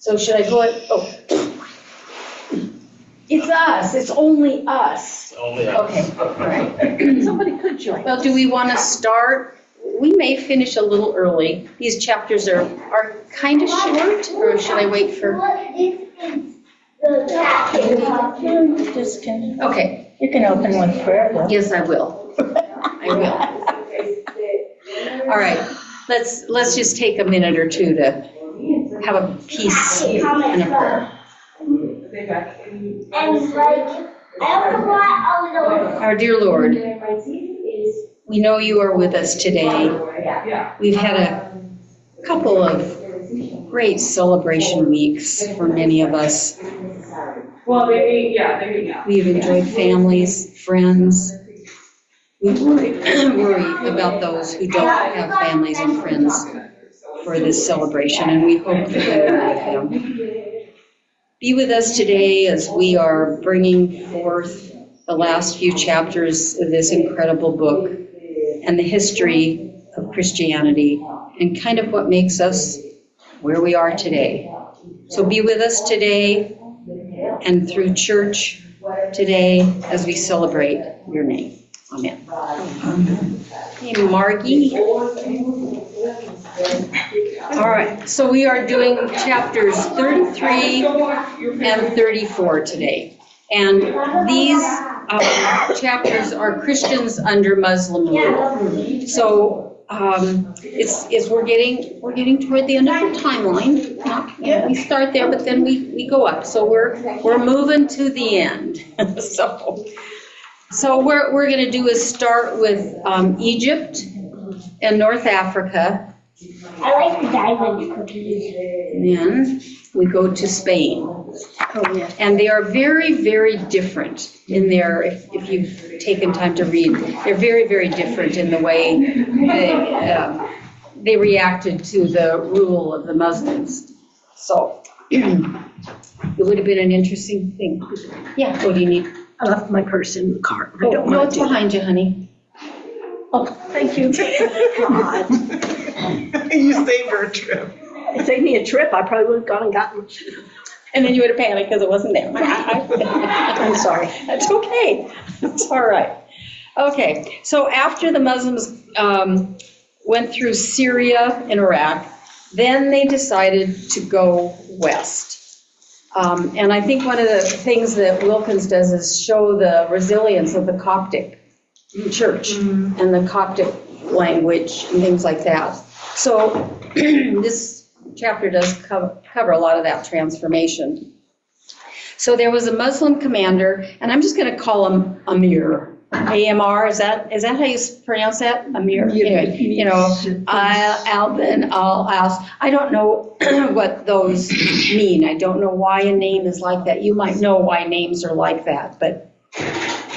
So should I go it? Oh. It's us. It's only us. Only us. Okay, all right. Somebody could join. Well, do we want to start? We may finish a little early. These chapters are kind of short, or should I wait for? You just can, Okay, you can open with prayer. though. yes, I will. I will. All right, let's just take a minute or two to have a peace and a prayer. Our dear Lord, we know you are with us today. We've had a couple of great celebration weeks for many of us. We've enjoyed families, friends. We worry about those who don't have families and friends for this celebration, and we hope that you are with them. Be with us today as we are bringing forth the last few chapters of this incredible book and the history of Christianity and kind of what makes us where we are today. So be with us today and through church today as we celebrate your name. Amen. Hey, Margie. All right, so we are doing chapters 33 and 34 today. And these chapters are Christians under Muslim rule. So we're getting toward the end of the timeline. Yeah, we start there, but then we go up. So we're moving to the end. So what we're going to do is start with Egypt and North Africa. I like the diamond cookies. And then we go to Spain. Oh, yeah. And they are very, very different in their, if you've taken time to read, they're very, very different in the way they reacted to the rule of the Muslims. So it would have been an interesting thing. Yeah, what do you need? I left my purse in the car. I don't No, want it's to. behind you, honey. Oh, thank you. God. You saved her a trip. It saved me a trip. I probably would have gone and gotten. And then you would have panicked because it wasn't there. I'm sorry. That's okay. It's all right. Okay, so after the Muslims went through Syria and Iraq, then they decided to go west. And I think one of the things that Wilkins does is show the resilience of the Coptic church and the Coptic language and things like that. So this chapter does cover a lot of that transformation. So there was a Muslim commander, and I'm just going to call him Amir. AMR, is that how you pronounce that? Amir? Anyway, Albin, Al-As. I don't know what those mean. I don't know why a name is like that. You might know why names are like that, but.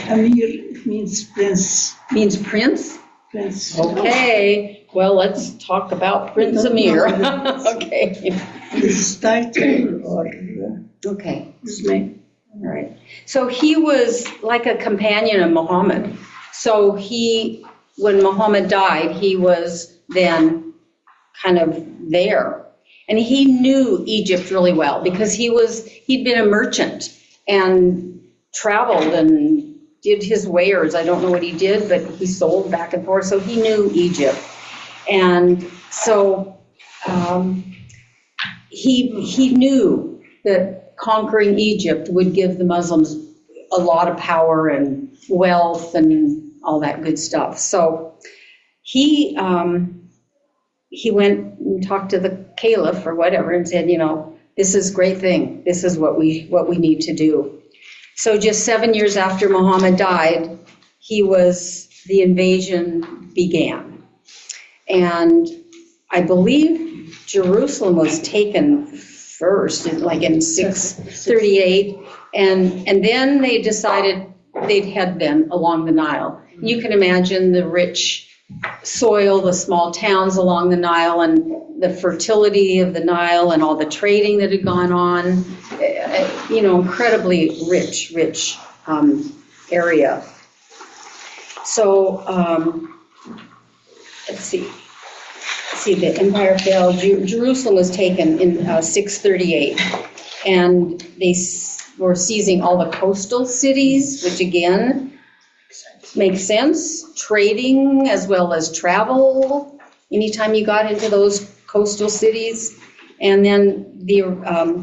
Amir means prince. Means prince? Prince. Okay, well, let's talk about Prince Amir. Okay. His title or Okay. his name. All right. So he was like a companion of Muhammad. So when Muhammad died, he was then kind of there. And he knew Egypt really well because he'd been a merchant and traveled and did his wares. I don't know what he did, but he sold back and forth. So he knew Egypt. And so he knew that conquering Egypt would give the Muslims a lot of power and wealth and all that good stuff. So he went and talked to the caliph or whatever and said, this is a great thing. This is what we need to do. So just 7 years after Muhammad died, the invasion began. And I believe Jerusalem was taken first, like in 638, and then they decided they'd head then along the Nile. You can imagine the rich soil, the small towns along the Nile, and the fertility of the Nile, and all the trading that had gone on. Incredibly rich area. So let's see. see, the empire fell, Jerusalem was taken in 638, and they were seizing all the coastal cities, which again, makes sense, trading as well as travel, anytime you got into those coastal cities. And then the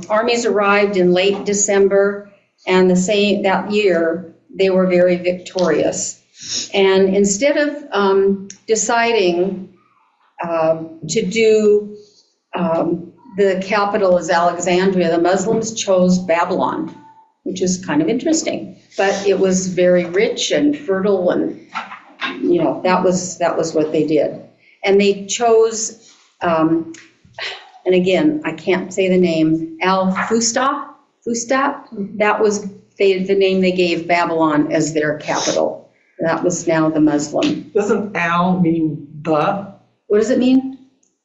armies arrived in late December, and that year, they were very victorious. And instead of deciding to do the capital as Alexandria, the Muslims chose Babylon, which is kind of interesting. But it was very rich and fertile, and that was what they did. And they chose, and again, I can't say the name, Al-Fustat. That was the name they gave Babylon as their capital. That was now the Muslim. Doesn't Al mean the? What does it mean?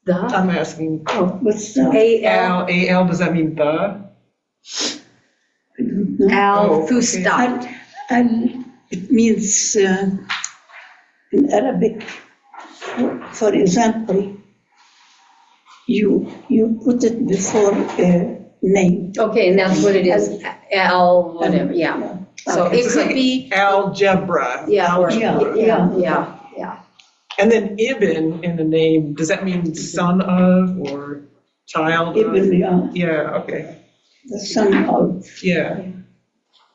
The? I'm asking. Oh, What's that? A-L. Al, does that mean the? Al-Fustat. And it means in Arabic, for example, you put it before a name. Okay, and that's what it is. Al, whatever, yeah. So it could be, Algebra. yeah, or, Yeah. yeah. And then Ibn in the name, does that mean son of or child of? Ibn, Yeah, okay. the son of Yeah.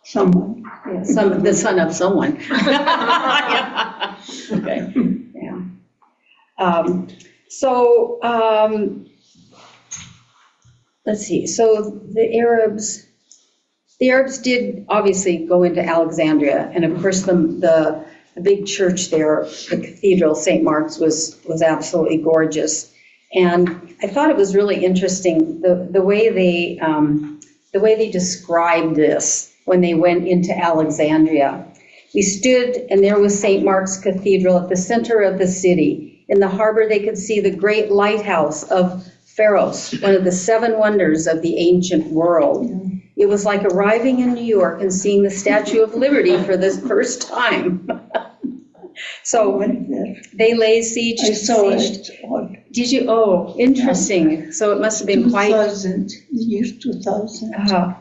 someone. Yeah, the son of someone. Yeah. Okay, yeah. Let's see, so the Arabs did obviously go into Alexandria, and of course the big church there, the cathedral, St. Mark's, was absolutely gorgeous. And I thought it was really interesting, the way they described this when they went into Alexandria. We stood, and there was St. Mark's Cathedral at the center of the city. In the harbor, they could see the great lighthouse of Pharos, one of the 7 wonders of the ancient world. It was like arriving in New York and seeing the Statue of Liberty for the first time. So they lay siege. I saw it on Did you? Oh, interesting. So it must have been quite. 2000, year 2000.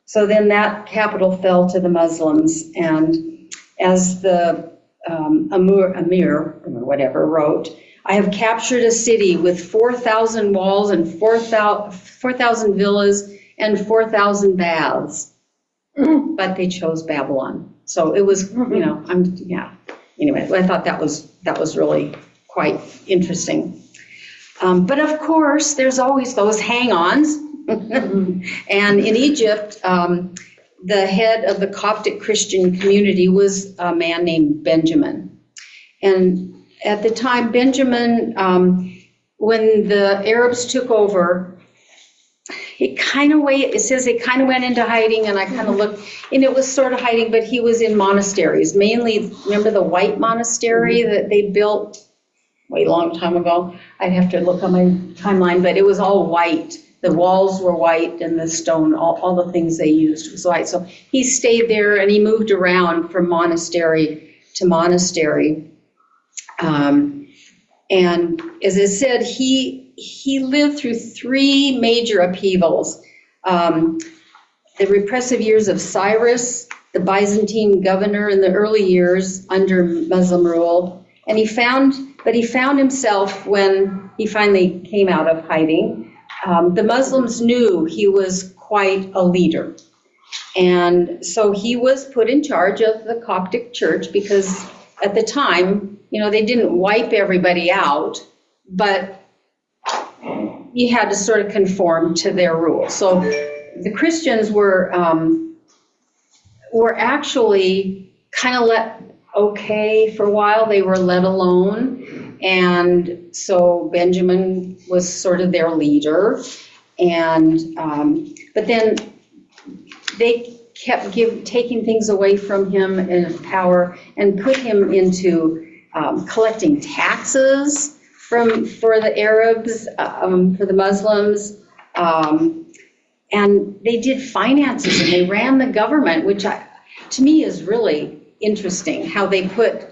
So then that capital fell to the Muslims, and as the Amir, or whatever, wrote, I have captured a city with 4,000 walls and 4,000 villas and 4,000 baths. But they chose Babylon. So it was, Anyway, I thought that was really quite interesting. But of course, there's always those hang-ons. And in Egypt, the head of the Coptic Christian community was a man named Benjamin. And at the time, Benjamin, when the Arabs took over, it says it kind of went into hiding, and I kind of looked, and it was sort of hiding, but he was in monasteries, mainly, remember the white monastery that they built way long time ago? I'd have to look on my timeline, but it was all white. The walls were white, and the stone, all the things they used was white. So he stayed there, and he moved around from monastery to monastery. And as I said, he lived through 3 major upheavals. The repressive years of Cyrus, the Byzantine governor in the early years under Muslim rule. And he found himself when he finally came out of hiding. The Muslims knew he was quite a leader. And so he was put in charge of the Coptic church because at the time, they didn't wipe everybody out, but you had to sort of conform to their rules. So the Christians were actually kind of let okay for a while. They were let alone. And so Benjamin was sort of their leader. And but then they kept taking things away from him in power and put him into collecting taxes for the Arabs, for the Muslims, and they did finances and they ran the government, which to me is really interesting. How they put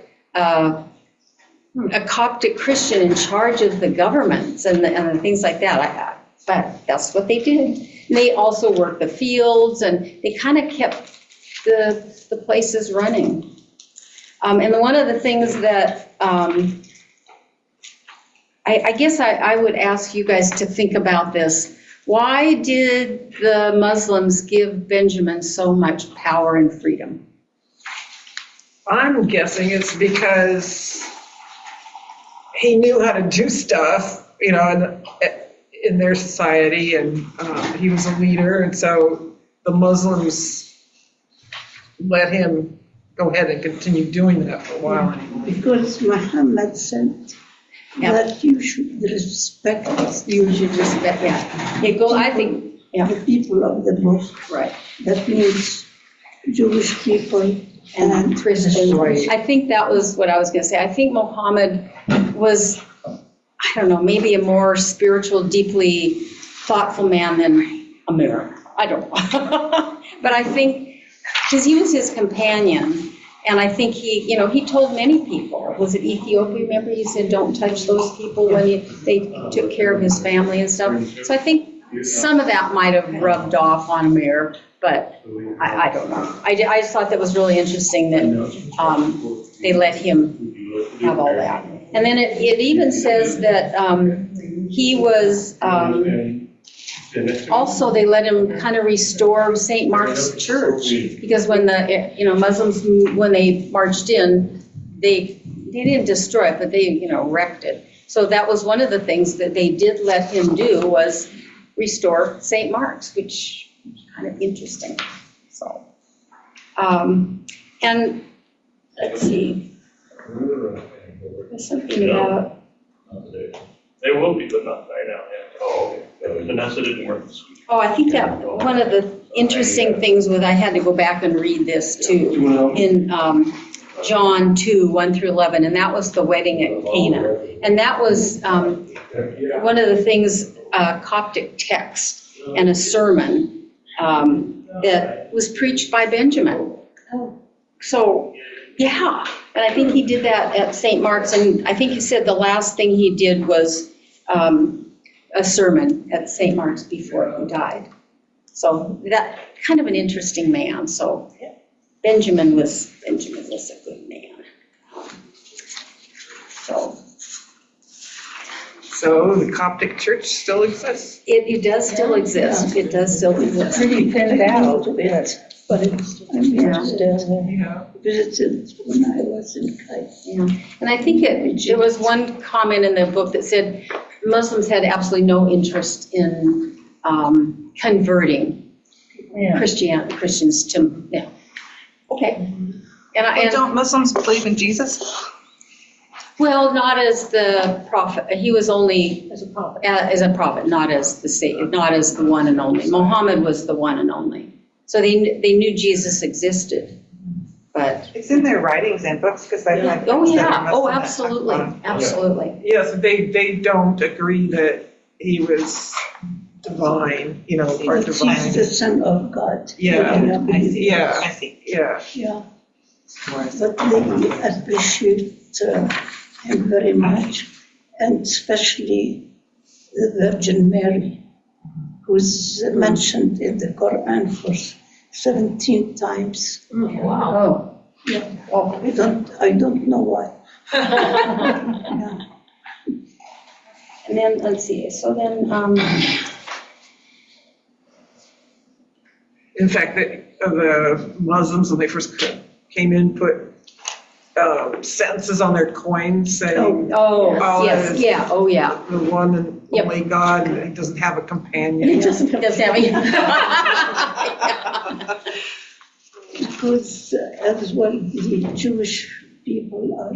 a Coptic Christian in charge of the governments and the things like that. But that's what they did. And they also worked the fields, and they kind of kept the places running. And one of the things that I guess I would ask you guys to think about this. Why did the Muslims give Benjamin so much power and freedom? I'm guessing it's because he knew how to do stuff, in their society, and he was a leader, and so the Muslims let him go ahead and continue doing that for a while. Because Muhammad said that you should respect I think, the people of the book. right. That means Jewish people and Christian. Right. I think that was what I was going to say. I think Muhammad was, I don't know, maybe a more spiritual, deeply thoughtful man than Amir. I don't know. But I think, because he was his companion, and I think he told many people. Was it Ethiopia? Remember, he said, don't touch those people when they took care of his family and stuff. So I think some of that might have rubbed off on Amir, but I don't know. I just thought that was really interesting that they let him have all that. And then it even says that he was, also they let him kind of restore St. Mark's Church, because when the, Muslims, when they marched in, they didn't destroy it, but they, wrecked it. So that was one of the things that they did let him do, was restore St. Mark's, which is kind of interesting. So, and let's see. There's something about, They will be, but not right now, yeah. Oh, okay. Vanessa didn't work this week. I think that one of the interesting things was, I had to go back and read this too, in John 2, 1 through 11, and that was the wedding at Cana. And that was one of the things, Coptic text and a sermon that was preached by Benjamin. So, yeah, and I think he did that at St. Mark's, and I think he said the last thing he did was a sermon at St. Mark's before he died. So that, kind of an interesting man. So Benjamin was a good man. So the Coptic Church still exists? It does still exist. It does still exist. Pretty thinned out a bit, but Yeah. Yeah. visited when I was in Cairo. Yeah, and I think there was one comment in the book that said Muslims had absolutely no interest in converting Christians to, okay. And Don't Muslims believe in Jesus? well, not as the prophet. He was only as a prophet, not as the savior, not as the one and only. Muhammad was the one and only. So they knew Jesus existed, but. It's in their writings and books, because I've had Oh, friends that yeah. are Muslim Oh, that talk absolutely. about it. Absolutely. Yes, they don't agree that he was divine, or That he's divine. the Son of God. Yeah. They believe that. Yeah, I see. yeah. Yeah, but they appreciate him very much, and especially the Virgin Mary, who's mentioned in the Quran for 17 times. Oh. Yeah, I don't know why. Yeah. And then, let's see, so then, In fact, the Muslims, when they first came in, put sentences on their coins saying, oh, yes, yeah, oh, yeah. the one and Yep. only God, and he doesn't have a companion. He doesn't have Doesn't have any- because as well the Jewish people are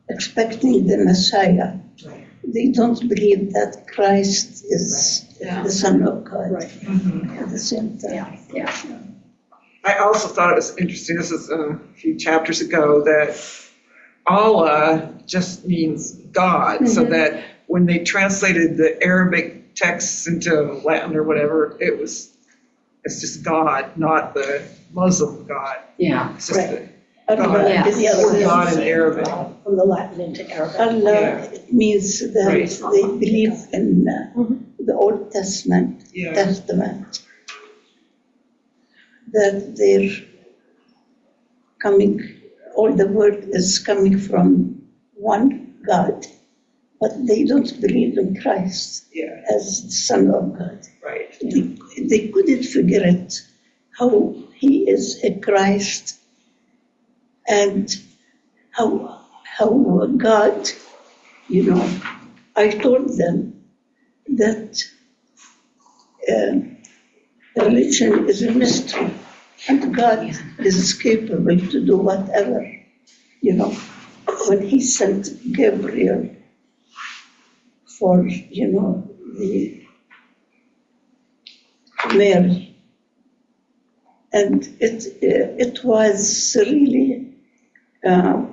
expecting the Messiah. They don't believe that Christ is the Son of God at the same time. Yeah. I also thought it was interesting, this is a few chapters ago, that Allah just means God, so that when they translated the Arabic texts into Latin or whatever, it's just God, not the Muslim God. Yeah. It's just Allah Yes. is the Or other God in way. Arabic. From the Latin into Arabic. Allah Yeah. it means that Right. they believe in the Old Testament, Yeah. Testament, that they're coming, all the word is coming from one God, but they don't believe in Christ Yeah, as the Son of God. right. They couldn't figure it, how he is a Christ and how God, I told them that religion is a mystery and God is capable to do whatever, when he sent Gabriel for, the Mary. And it was really a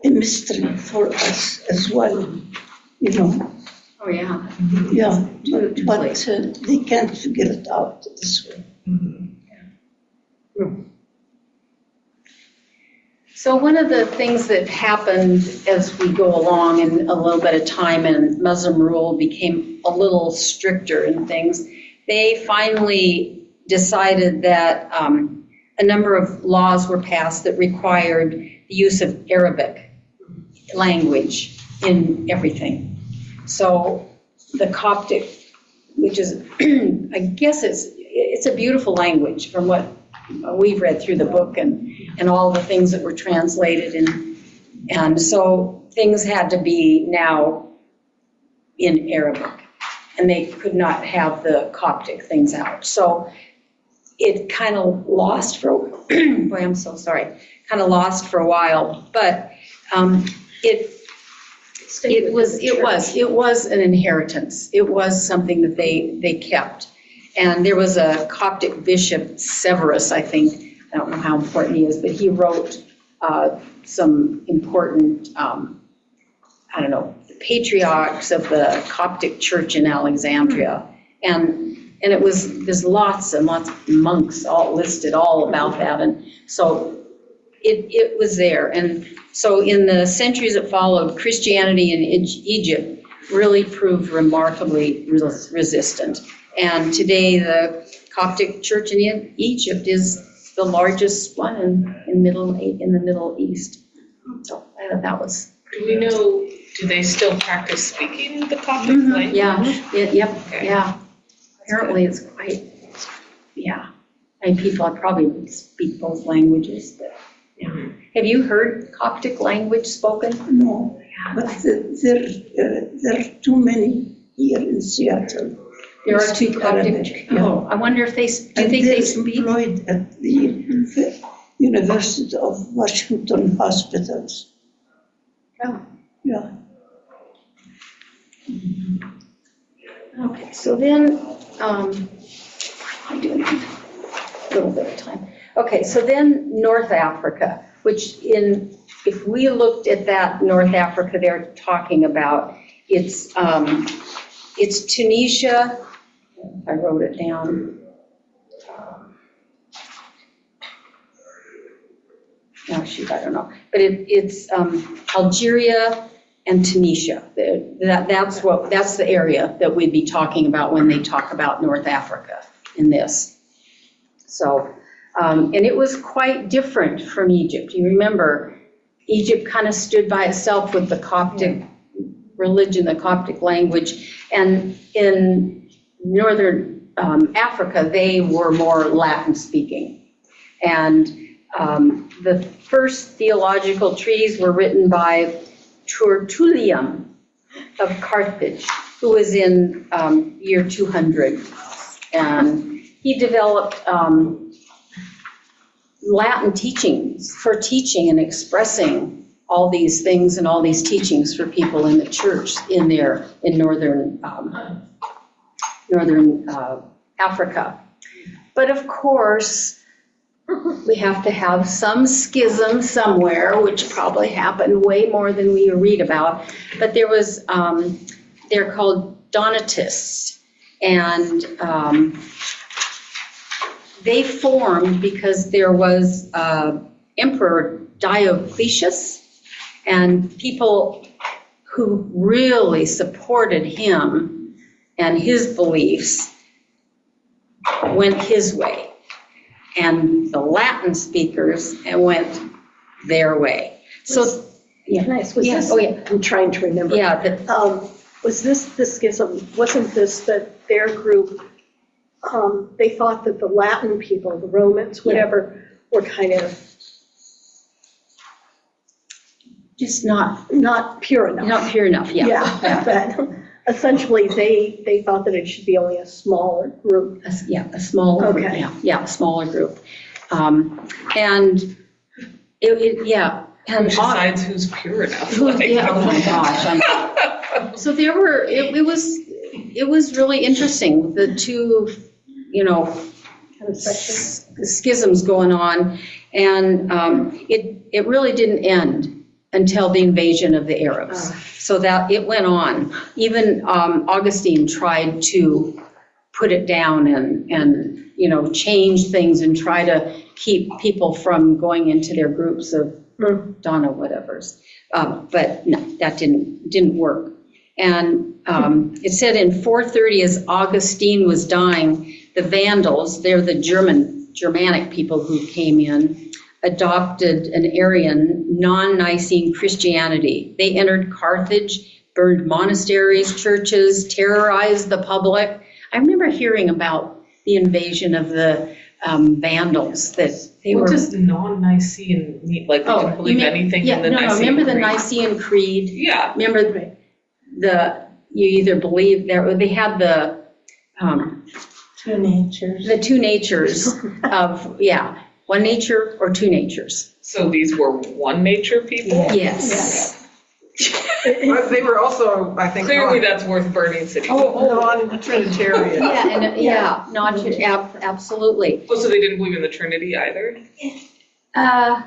mystery for us as well, Oh, yeah. Yeah, Totally. but they can't figure it out this way. So one of the things that happened as we go along in a little bit of time and Muslim rule became a little stricter and things, they finally decided that a number of laws were passed that required the use of Arabic language in everything. So the Coptic, which is, I guess it's a beautiful language from what we've read through the book and all the things that were translated. And so things had to be now in Arabic, and they could not have the Coptic things out. So it kind of lost for, boy, I'm so sorry, kind of lost for a while, but it was an inheritance. It was something that they kept. And there was a Coptic bishop, Severus, I think, I don't know how important he is, but he wrote some important, the patriarchs of the Coptic church in Alexandria. And there's lots and lots of monks all listed all about that. And so it was there. And so in the centuries that followed, Christianity in Egypt really proved remarkably resistant. And today, the Coptic church in Egypt is the largest one in the Middle East. So that was. Do we know, do they still practice speaking the Coptic language? Yeah. Apparently it's quite, and people probably speak both languages, but, yeah. Have you heard Coptic language spoken? No, but there are too many here in Seattle. There are Speak two Coptic. Arabic, yeah. Oh, I wonder if do you And think they they're speak? employed at the University of Washington hospitals. Oh. Yeah. Okay, so then, I do need a little bit of time. Okay, so then North Africa, which if we looked at that North Africa they're talking about, it's Tunisia, I wrote it down. Oh, shoot, I don't know. But it's Algeria and Tunisia. That's the area that we'd be talking about when they talk about North Africa in this. So, and it was quite different from Egypt. You remember, Egypt kind of stood by itself with the Coptic religion, the Coptic language, and in northern Africa, they were more Latin speaking. And the first theological treatises were written by Tertullian of Carthage, who was in year 200. And he developed Latin teachings for teaching and expressing all these things and all these teachings for people in the church in northern Africa. But of course, we have to have some schism somewhere, which probably happened way more than we read about. But there was, they're called Donatists, and they formed because there was Emperor Diocletius, and people who really supported him and his beliefs went his way, and the Latin speakers went their way. So, yeah. Can I ask, was Yeah, this, oh, yeah. I'm trying to remember. Yeah, the, Was this the schism, wasn't this that their group, they thought that the Latin people, the Romans, whatever, were kind of just not pure enough? pure enough, yeah. Yeah, but essentially, they thought that it should be only a smaller group. A smaller group, Okay. yeah, a smaller group. And yeah. Who And decides who's pure enough? yeah, oh my gosh. I know. So there were, it was really interesting, the two, Kind of section. schisms going on. And it really didn't end until the invasion of the Arabs. So that it went on. Even Augustine tried to put it down and change things and try to keep people from going into their groups of Donna whatevers. But no, that didn't work. And it said in 430, as Augustine was dying, the Vandals, they're the Germanic people who came in, adopted an Arian, non-Nicene Christianity. They entered Carthage, burned monasteries, churches, terrorized the public. I remember hearing about the invasion of the Vandals, that they were. What does non-Nicene mean? Like they didn't believe anything in the Nicene remember the Creed? Nicene Creed? Yeah. Remember you either believe there, or they had the Two natures. the two natures of, one nature or two natures. So these were one nature people? Yes. But they were also, I think, Clearly that's worth burning city. non-Trinitarian. Yeah, not, absolutely. Oh, so they didn't believe in the Trinity either? I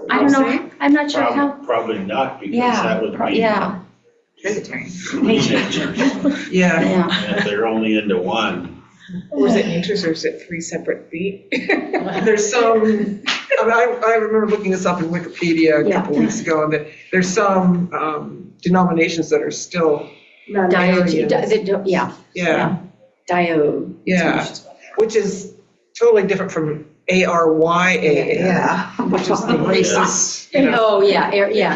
don't know, I'm not sure how, Probably not, because that would be. yeah, Trinitarian. Yeah. yeah. And if they're only into one. Or is it natures or is it three separate feet? There's some, I remember looking this up in Wikipedia a couple weeks ago, and that there's some denominations that are still non-Arians. Yeah. Yeah, which is totally different from ARYA. Yeah. Which is the racist, Oh, yeah,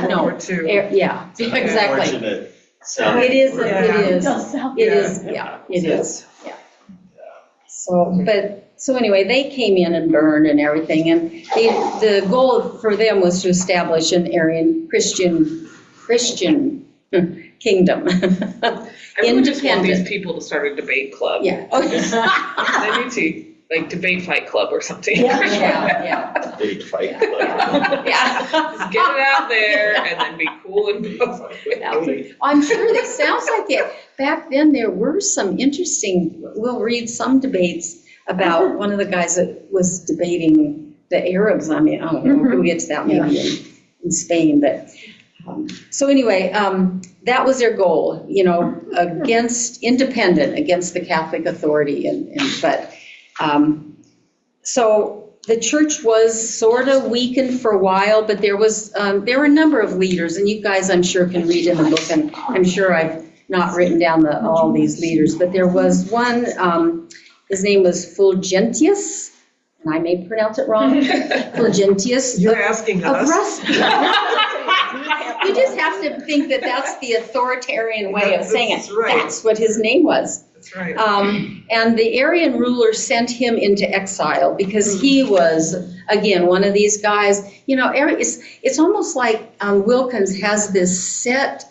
no, World War II. yeah, exactly. Unfortunate. It is, Yeah. it is, It it is, yeah, it is, yeah. So anyway, they came in and burned and everything, and the goal for them was to establish an Aryan Christian kingdom. I really just want these Independent. people to start a debate club. Yeah. They need to, debate fight club or something. Yeah. Big fight club. Yeah. Just get it out there and then be cool and I'm sure it sounds like it. Back then, there were some interesting, we'll read some debates about one of the guys that was debating the Arabs. I mean, I don't know, we'll get to that maybe in Spain, but. So anyway, that was their goal, against the Catholic authority, so the church was sort of weakened for a while, but there were a number of leaders, and you guys, I'm sure, can read in the book, and I'm sure I've not written down all these leaders, but there was one, his name was Fulgentius, and I may pronounce it wrong, Fulgentius. You're asking Of us. Rusty. You just have to think that that's the authoritarian way of saying it. That's right. That's what his name was. That's right. And the Arian ruler sent him into exile because he was, again, one of these guys. It's almost like Wilkins has this set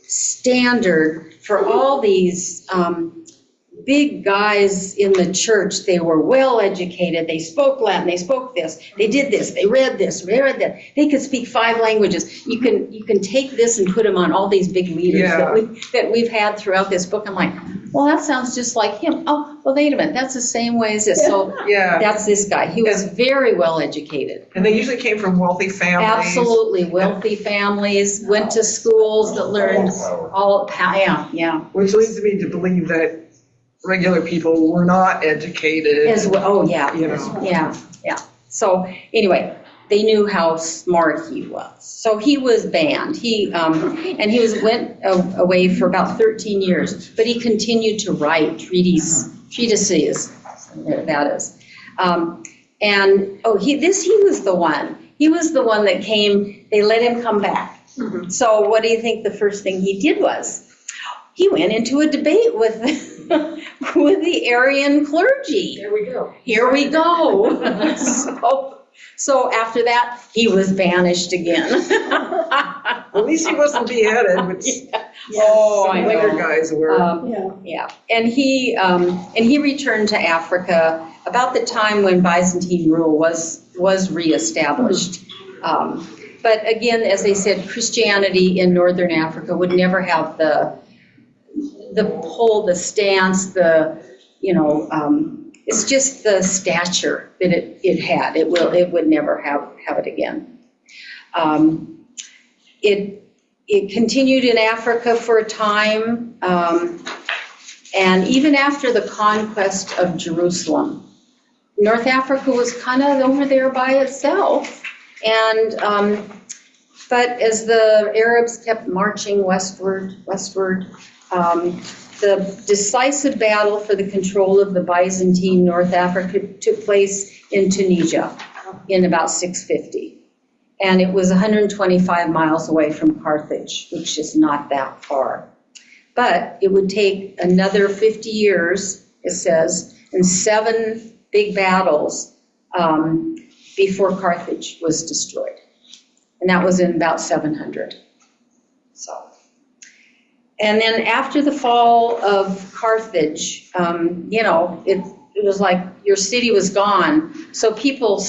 standard for all these big guys in the church. They were well educated, they spoke Latin, they spoke this, they did this, they read this, they read that. They could speak 5 languages. You can take this and put them on all these big leaders that we've had throughout this book. I'm like, well, that sounds just like him. Oh, well, wait a minute, that's the same way as this. So that's this guy. He was very well educated. And they usually came from wealthy families. Absolutely, wealthy families, went to schools that learned all, yeah. Which leads me to believe that regular people were not educated. As well, oh, yeah. You know. Yeah. So anyway, they knew how smart he was. So he was banned. And he went away for about 13 years, but he continued to write treatises, that is. And he was the one. He was the one that came, they let him come back. Mhm. So what do you think the first thing he did was? He went into a debate with the Arian clergy. There we go. Here we go. So after that, he was banished again. At least he wasn't beheaded, which Oh, some I later know. guys were. Yeah. Yeah, and he returned to Africa about the time when Byzantine rule was reestablished. But again, as they said, Christianity in Northern Africa would never have the pull, the stance, it's just the stature that it had. It would never have it again. It continued in Africa for a time, and even after the conquest of Jerusalem, North Africa was kind of over there by itself. And but as the Arabs kept marching westward, the decisive battle for the control of the Byzantine North Africa took place in Tunisia in about 650. And it was 125 miles away from Carthage, which is not that far. But it would take another 50 years, it says, and 7 big battles before Carthage was destroyed. And that was in about 700. And then after the fall of Carthage, it was like your city was gone. So people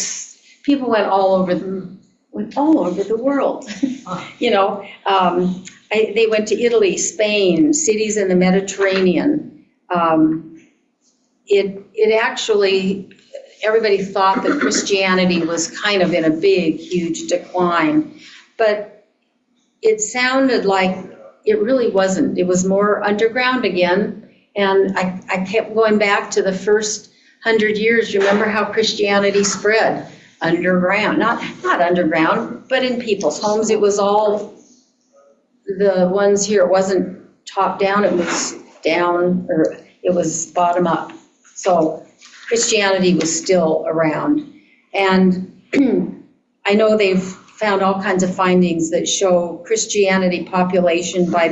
went all over the world. They went to Italy, Spain, cities in the Mediterranean. It actually, everybody thought that Christianity was kind of in a big, huge decline, but it sounded like it really wasn't. It was more underground again, and I kept going back to the first 100 years. Remember how Christianity spread? Underground, not underground, but in people's homes. It was all the ones here. It wasn't top down, it was down, or it was bottom up. So Christianity was still around. And I know they've found all kinds of findings that show Christianity population by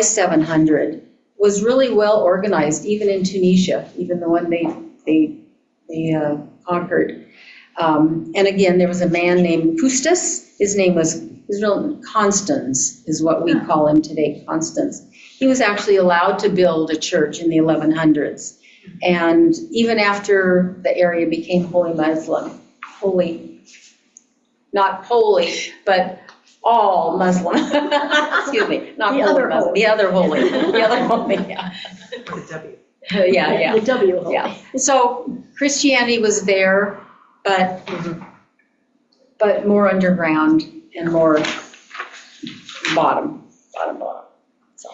700 was really well organized, even in Tunisia, even the one they conquered. And again, there was a man named Custos. His real Constans is what we call him today, Constans. He was actually allowed to build a church in the 1100s. And even after the area became wholly Muslim, not holy, but all Muslim. Excuse me, not The holy other Muslim, holy. the other holy, yeah. Yeah. The W. Yeah, so Christianity was there, but more underground and more bottom. So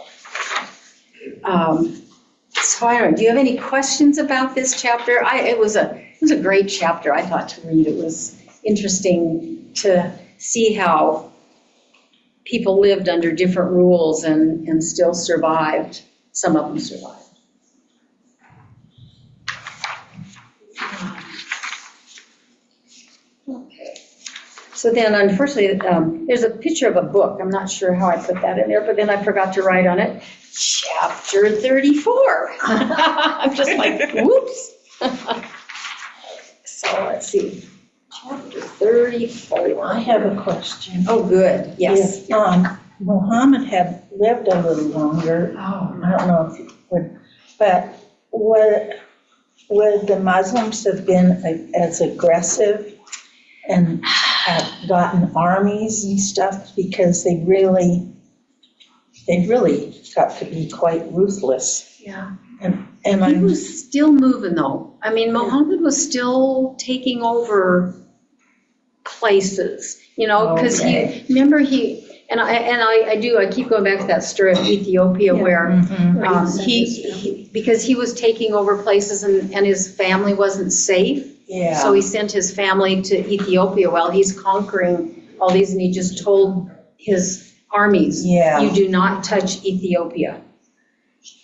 I don't know, do you have any questions about this chapter? It was a great chapter, I thought, to read. It was interesting to see how people lived under different rules and still survived. Some of them survived. Okay. So then, unfortunately, there's a picture of a book. I'm not sure how I put that in there, but then I forgot to write on it. Chapter 34. I'm just like, whoops. So let's see. Chapter 34. I have a question. Oh, good. Yes. If Muhammad had lived a little longer, Oh, I don't know if he would, but would the Muslims have been as aggressive and have gotten armies and stuff? Because they really got to be quite ruthless. yeah. And He I'm, was still moving, though. I mean, Muhammad was still taking over places, because Okay. remember And I keep going back to that story of Ethiopia where because he was taking over places and his family wasn't safe. Yeah. So he sent his family to Ethiopia while he's conquering all these, and he just told his armies, Yeah. you do not touch Ethiopia.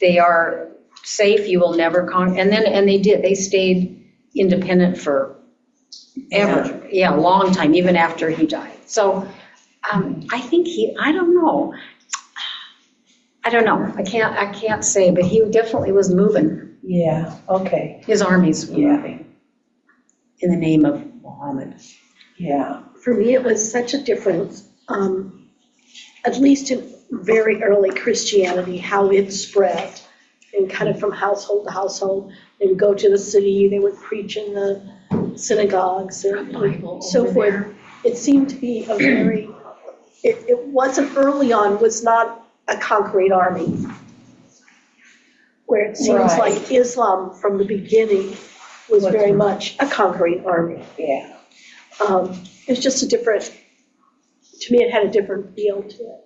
They are safe, you will never conquer. And they did, they stayed independent for ever, a long time, even after he died. So I think I don't know. I can't say, but he definitely was moving. Yeah, okay, His armies were moving in the name of Muhammad. yeah. For me, it was such a difference, at least in very early Christianity, how it spread, and kind of from household to household. They would go to the city, they would preach in the synagogues and so forth. It seemed to be a very, it wasn't early on, was not a concrete army. Where it seems Right. like Islam from the beginning was very much a concrete army. Yeah. It was just a different, to me, it had a different feel to it.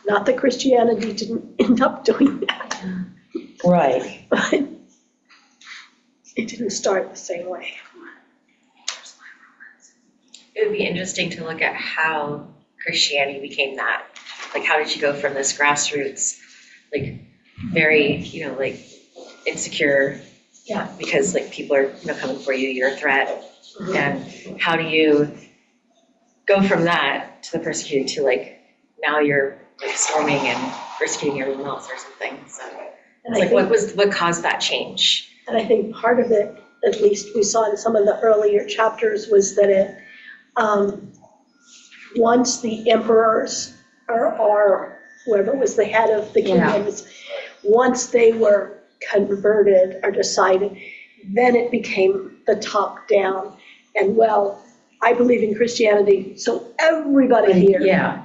Not that Christianity didn't end up doing that, Right. but it didn't start the same way. It would be interesting to look at how Christianity became that. Like, how did you go from this grassroots, like, very, like, insecure? Yeah. Because, like, people are, coming for you, you're a threat. And how do you go from that to the persecuted to, like, now you're, like, storming and persecuting everyone else or something? So And it's I like, think, what caused that change? and I think part of it, at least we saw in some of the earlier chapters, was that it, once the emperors or whoever was the head of the kingdoms, once they were converted or decided, then it became the top down. And well, I believe in Christianity, so everybody here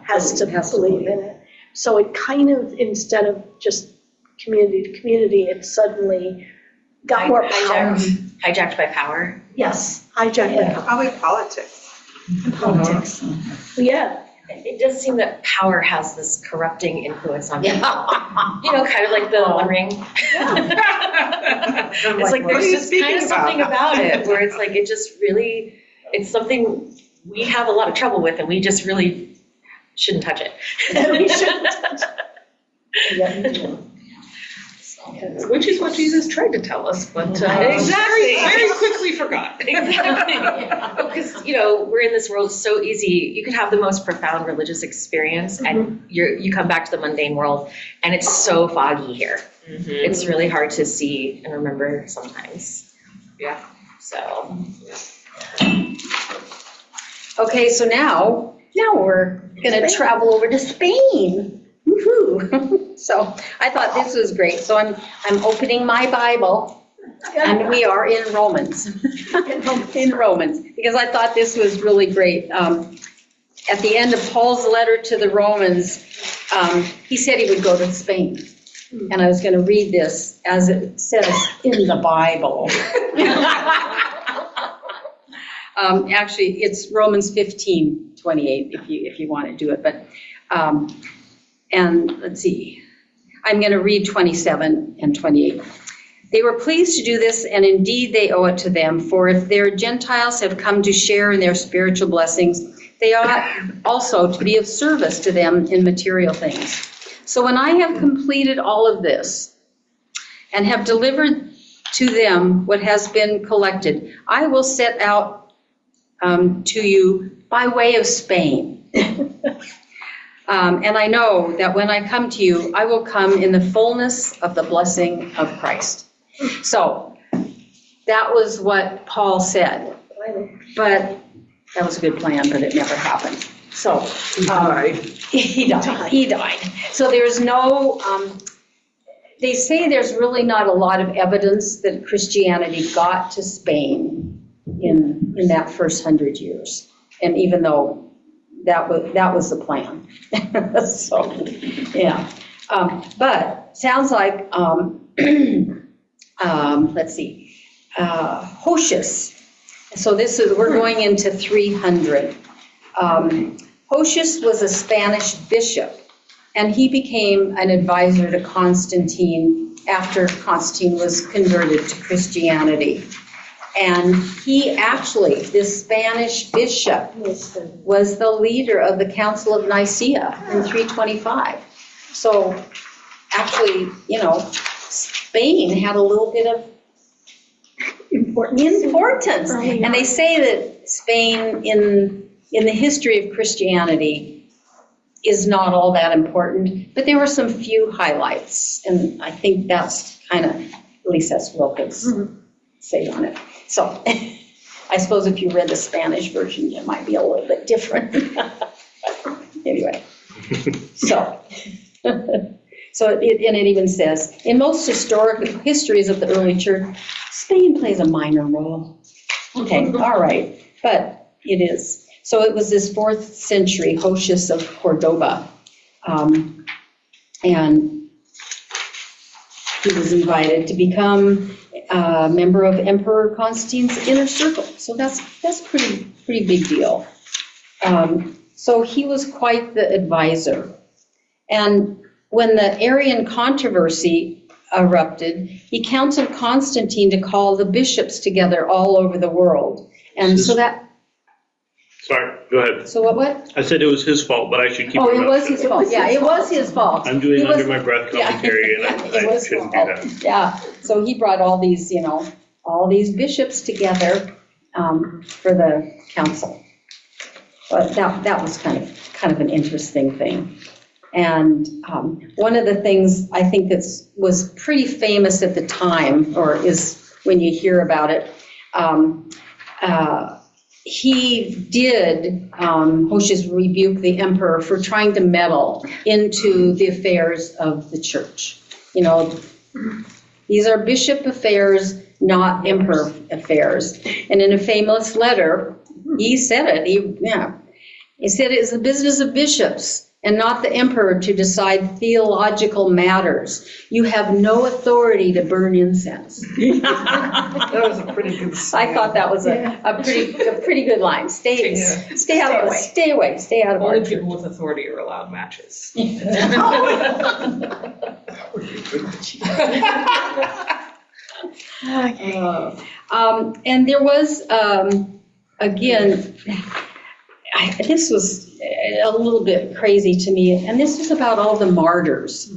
has to believe in it. So it kind of, instead of just community to community, it suddenly got more power. Hijacked by power. Yes, hijacked by power. Probably politics. Politics. Yeah. It does seem that power has this corrupting influence on people. Kind of like the One Ring. It's like What are there's you just kind of speaking something about? about it where it's like it just really, it's something we have a lot of trouble with and we just really shouldn't touch it. We shouldn't touch it. Which is what Jesus tried to tell us, but Exactly. very quickly forgot. Exactly. Because, we're in this world so easy. You could have the most profound religious experience and you come back to the mundane world and it's so foggy here. It's really hard to see and remember sometimes. Yeah. So. Okay, so now we're gonna travel over to Spain. Woohoo! So I thought this was great. So I'm opening my Bible and we are in Romans. In Romans, because I thought this was really great. At the end of Paul's letter to the Romans, he said he would go to Spain. And I was gonna read this as it says in the Bible. Actually, it's Romans 15:28 if you want to do it, but, and let's see, I'm going to read 27 and 28. They were pleased to do this, and indeed they owe it to them, for if their Gentiles have come to share in their spiritual blessings, they ought also to be of service to them in material things. So when I have completed all of this and have delivered to them what has been collected, I will set out to you by way of Spain. And I know that when I come to you, I will come in the fullness of the blessing of Christ. So that was what Paul said. But that was a good plan, but it never happened. So he died. So there's no, they say there's really not a lot of evidence that Christianity got to Spain in that first 100 years. And even though that was the plan. So, yeah. But sounds like, let's see, Hosius. So we're going into 300. Hosius was a Spanish bishop, and he became an advisor to Constantine after Constantine was converted to Christianity. And he actually, this Spanish bishop, was the leader of the Council of Nicaea in 325. So actually, Spain had a little bit of importance. And they say that Spain in the history of Christianity is not all that important, but there were some few highlights, and I think that's kind of, at least that's Wilkins' say on it. So I suppose if you read the Spanish version, it might be a little bit different. Anyway, so it even says, in most histories of the early church, Spain plays a minor role. Okay, all right, but it is. So it was this 4th century Hosius of Cordoba, and he was invited to become a member of Emperor Constantine's inner circle. So that's pretty big deal. So he was quite the advisor. And when the Arian controversy erupted, he counseled Constantine to call the bishops together all over the world. And so that... Sorry, go ahead. So what? I said it was his fault, but I should keep. Oh, it was his fault. Yeah, it was his fault. I'm doing under my breath commentary, and I shouldn't do that. Yeah, so he brought all these, all these bishops together for the council. But that was kind of an interesting thing. And one of the things I think that was pretty famous at the time, or is when you hear about it, he did, Hosius rebuked the emperor for trying to meddle into the affairs of the church. These are bishop affairs, not emperor affairs. And in a famous letter, he said it. He said it is the business of bishops and not the emperor to decide theological matters. You have no authority to burn incense. That was a pretty good I thought that was a pretty good line. Stay out of our Only church. people with authority are allowed matches. And there was, again, this was a little bit crazy to me, and this was about all the martyrs.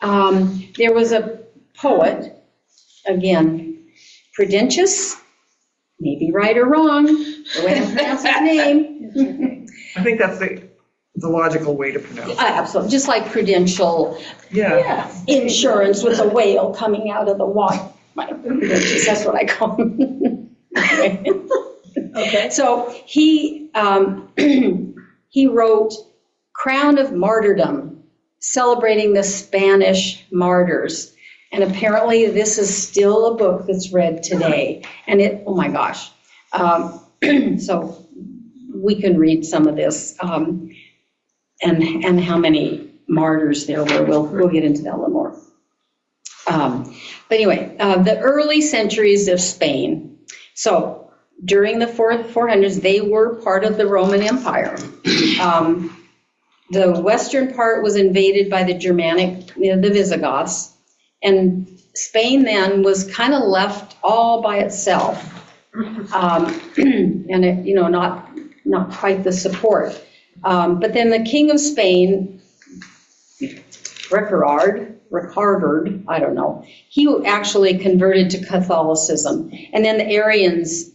There was a poet, again, Prudentius, maybe right or wrong, the way I pronounce his name. I think that's the logical way to pronounce it. Absolutely, just like prudential insurance with a whale coming out of the water. That's what I call him. Okay. So he wrote Crown of Martyrdom, celebrating the Spanish martyrs. And apparently this is still a book that's read today. And oh my gosh. So we can read some of this and how many martyrs there were. We'll get into that a little more. But anyway, the early centuries of Spain. So during the 400s, they were part of the Roman Empire. The western part was invaded by the Germanic, the Visigoths, and Spain then was kind of left all by itself, and it, not quite the support. But then the King of Spain, Ricard, I don't know, he actually converted to Catholicism, and then the Arians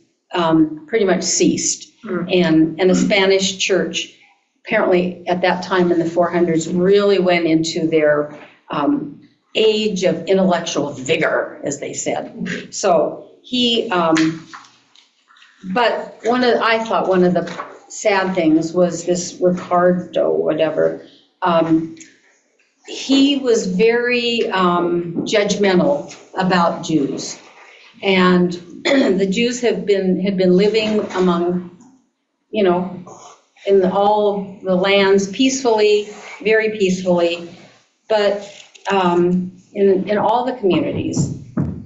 pretty much ceased. And the Spanish church, apparently at that time in the 400s, really went into their age of intellectual vigor, as they said. So but I thought one of the sad things was this Ricardo, whatever. He was very judgmental about Jews. And the Jews had been living among, in all the lands peacefully, very peacefully, but in all the communities.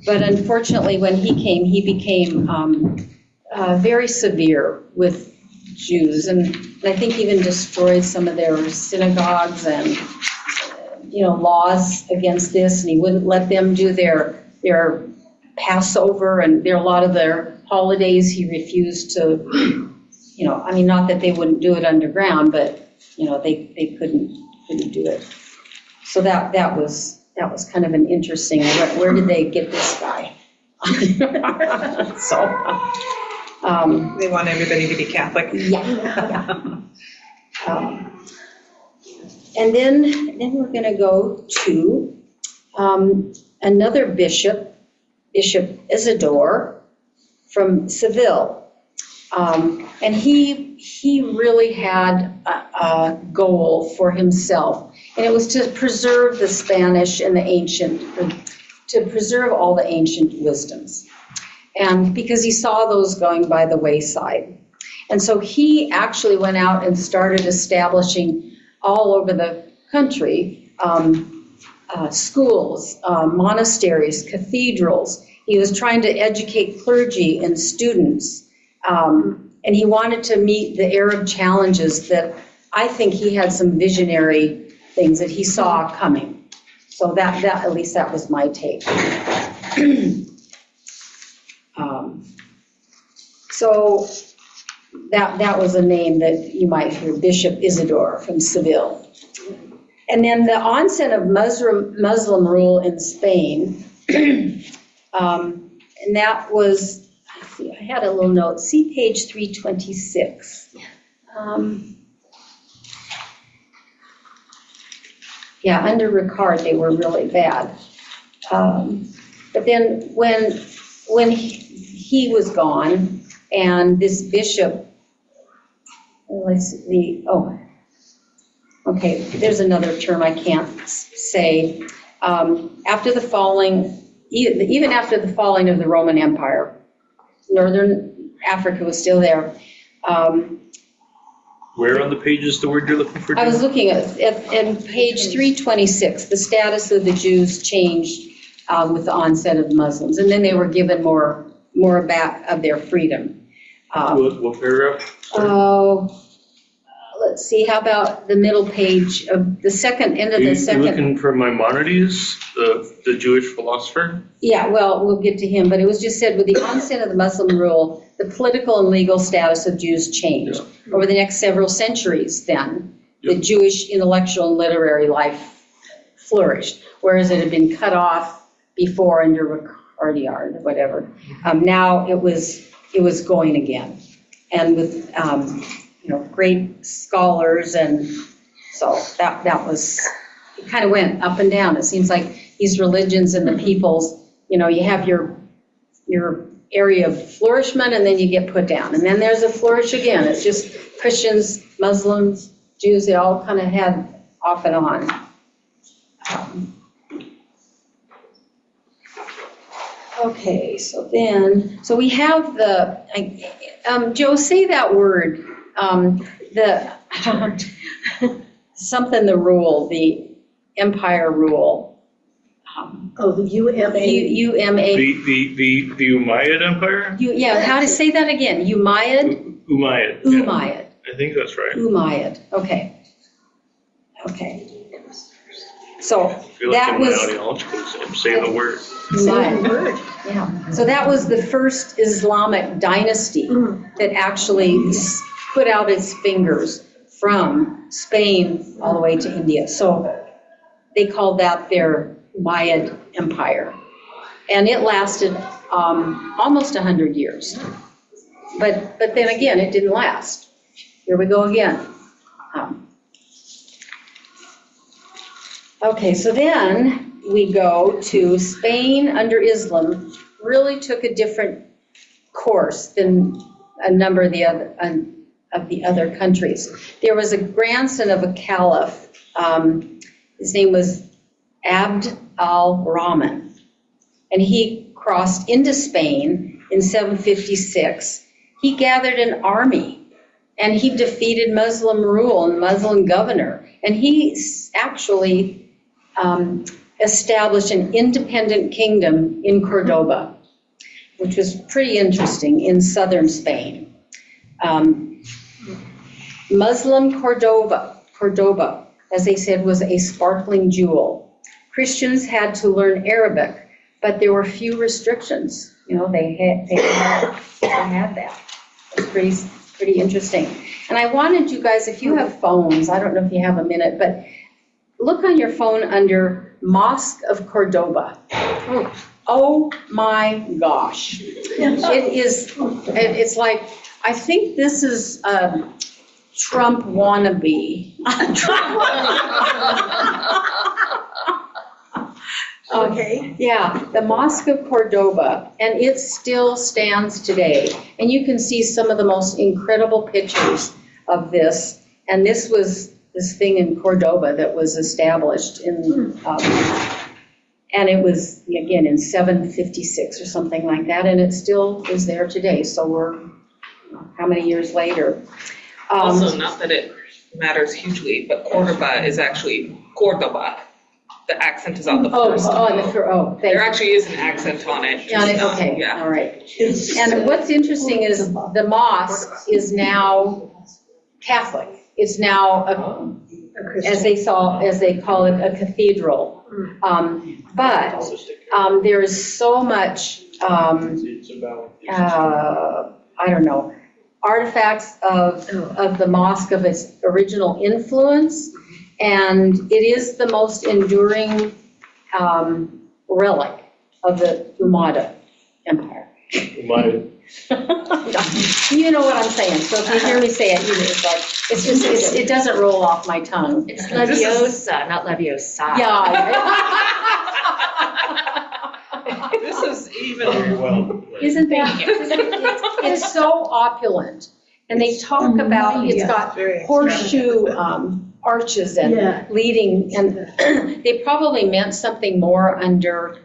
But unfortunately, when he became very severe with Jews, and I think even destroyed some of their synagogues and, laws against this, and he wouldn't let them do their Passover and a lot of their holidays. He refused to, not that they wouldn't do it underground, but, they couldn't do it. So that was kind of an interesting, where did they get this guy? So, They want everybody to be Catholic. yeah. And then we're going to go to another bishop, Bishop Isidore from Seville. And he really had a goal for himself, and it was to preserve the Spanish and to preserve all the ancient wisdoms. And because he saw those going by the wayside. And so he actually went out and started establishing all over the country schools, monasteries, cathedrals. He was trying to educate clergy and students. And he wanted to meet the Arab challenges that I think he had some visionary things that he saw coming. So that at least that was my take. So that was a name that you might hear, Bishop Isidore from Seville. And then the onset of Muslim rule in Spain, and that was, I had a little note, see page 326. Under Ricard, they were really bad. But then when he was gone, and this bishop, there's another term I can't say. After the falling, even after the falling of the Roman Empire, Northern Africa was still there. Where on the page is the word you're looking for? I was looking at page 326, the status of the Jews changed with the onset of the Muslims, and then they were given more of their freedom. What paragraph? Let's see, how about the middle page of the second, end of the second? You're looking for Maimonides, the Jewish philosopher? Yeah, well, we'll get to him, but it was just said, with the onset of the Muslim rule, the political and legal status of Jews changed. Yeah. Over the next several centuries then, the Jewish intellectual and literary life flourished, whereas it had been cut off before under Ricardiard or whatever. Now it was going again, and with great scholars, and so that was, it kind of went up and down. It seems like these religions and the peoples, you have your area of flourishment, and then you get put down, and then there's a flourish again. It's just Christians, Muslims, Jews, they all kind of had off and on. Okay, so we have Joe, say that word, the rule, the empire rule. The UMA. UMA. The Umayyad Empire? How to say that again? Umayyad? Umayyad. Yeah. Umayyad. I think that's right. Umayyad, okay. So I feel like that I'm was I'm saying the word. Umayyad. Yeah. So that was the first Islamic dynasty that actually put out its fingers from Spain all the way to India. So they called that their Umayyad Empire. And it lasted almost 100 years. But then again, it didn't last. Here we go again. Okay, so then we go to Spain under Islam really took a different course than a number of the other countries. There was a grandson of a caliph. His name was Abd al-Rahman, and he crossed into Spain in 756. He gathered an army, and he defeated Muslim rule and Muslim governor, and he actually established an independent kingdom in Cordoba, which was pretty interesting, in southern Spain. Muslim Cordoba, as they said, was a sparkling jewel. Christians had to learn Arabic, but there were few restrictions. You know, they had that. It's pretty interesting. And I wanted you guys, if you have phones, I don't know if you have a minute, but look on your phone under Mosque of Cordoba. Oh my gosh. It's like, I think this is Trump wannabe. Okay. Yeah, the Mosque of Cordoba, and it still stands today. And you can see some of the most incredible pictures of this. And this was this thing in Cordoba that was established in, and it was, again, in 756 or something like that, and it still is there today. So we're, how many years later? Also, not that it matters hugely, but Cordoba is actually Cordoba. The accent is on the first. Thank There you. actually is an accent on it. Yeah, just not- okay, Yeah. all right. And what's interesting is the mosque is now Catholic. It's now, as they call it, a cathedral. But there is so much, It's about. I don't know, artifacts of the mosque, of its original influence. And it is the most enduring relic of the Umayyad Empire. You know what I'm saying, so if you hear me say it, it's like, it doesn't roll off my tongue. It's Leviosa, not Leviosa. Yeah. This is even, Well. Isn't that, it's so opulent. And they talk about, it's got very horseshoe arches and Yeah. leading, and they probably meant something more under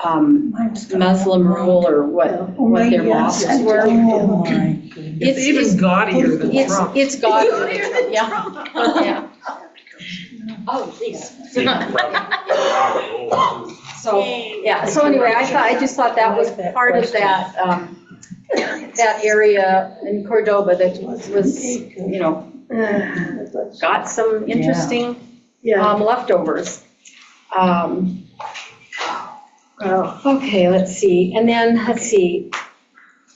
Muslim rule or what their mosques were. Oh, my goodness. it's even gaudier than Trump. It's gaudier, yeah. Yeah. Oh, please. So, yeah, so anyway, I just thought that was part of that, that area in Cordoba that was, you know, got some interesting leftovers. Okay, let's see. And then,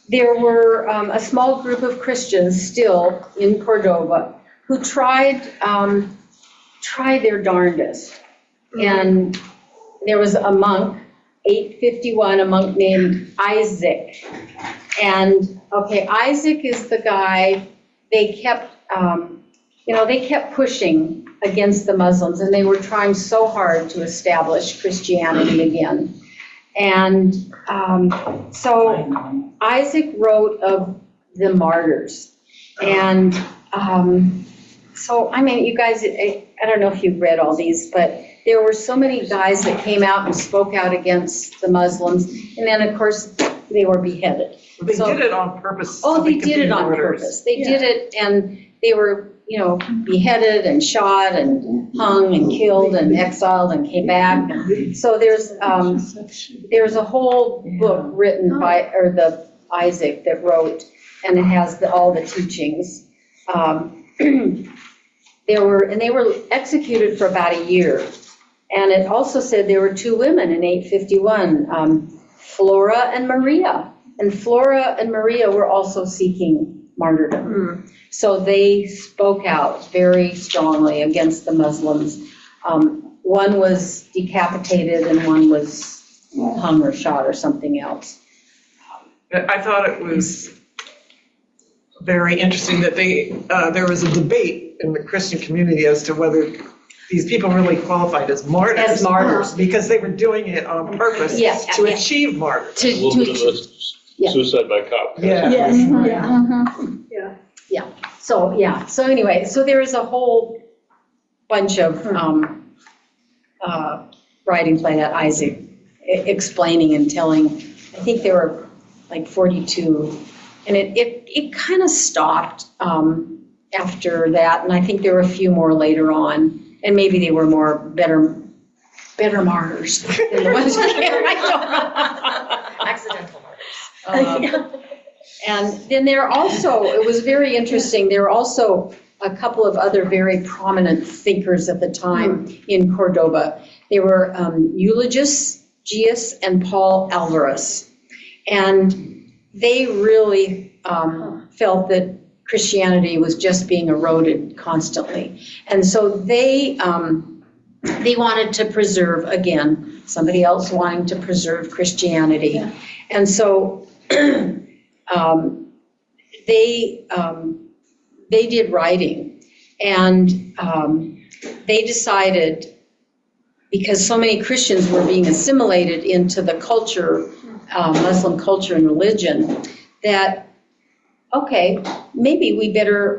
there were a small group of Christians still in Cordoba who tried their darndest. And there was a monk, 851, a monk named Isaac. And, okay, Isaac is the guy, they kept pushing against the Muslims, and they were trying so hard to establish Christianity again. And so Isaac wrote of the martyrs. And so, I mean, you guys, I don't know if you've read all these, but there were so many guys that came out and spoke out against the Muslims. And then, of course, they were beheaded. They did it on purpose. Oh, so they could did be it on martyrs. purpose. They did it, and they were, you know, beheaded and shot and hung and killed and exiled and came back. So there's a whole book written by, or the Isaac that wrote, and it has all the teachings. They were executed for about a year. And it also said there were two women in 851, Flora and Maria. And Flora and Maria were also seeking martyrdom. So they spoke out very strongly against the Muslims. One was decapitated and one was hung or shot or something else. I thought it was very interesting that there was a debate in the Christian community as to whether these people really qualified as martyrs. As martyrs. Because they were doing it on purpose Yes, to yeah. achieve martyrs. A little bit of a suicide by cop. Yeah. Yes, Yeah. So anyway, so there is a whole bunch of writings by that Isaac explaining and telling. I think there were like 42, and it kind of stopped after that, and I think there were a few more later on, and maybe they were better martyrs than the ones that I don't know. Accidental martyrs. And then it was very interesting, there were also a couple of other very prominent thinkers at the time in Cordoba. They were Eulogius Gius and Paul Alvarez. And they really felt that Christianity was just being eroded constantly. And so they wanted to preserve, again, somebody else wanting to preserve Christianity. Yeah. And so they did writing, and they decided, because so many Christians were being assimilated into the culture, Muslim culture and religion, that, okay, maybe we better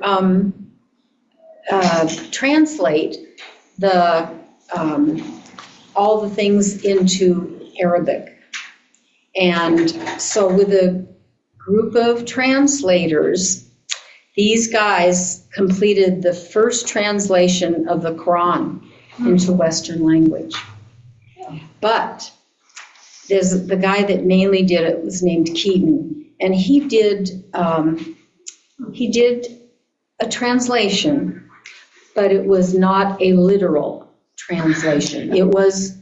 translate all the things into Arabic. And so with a group of translators, these guys completed the first translation of the Quran into Western language. But there's the guy that mainly did it was named Keaton, and he did a translation, but it was not a literal translation. It was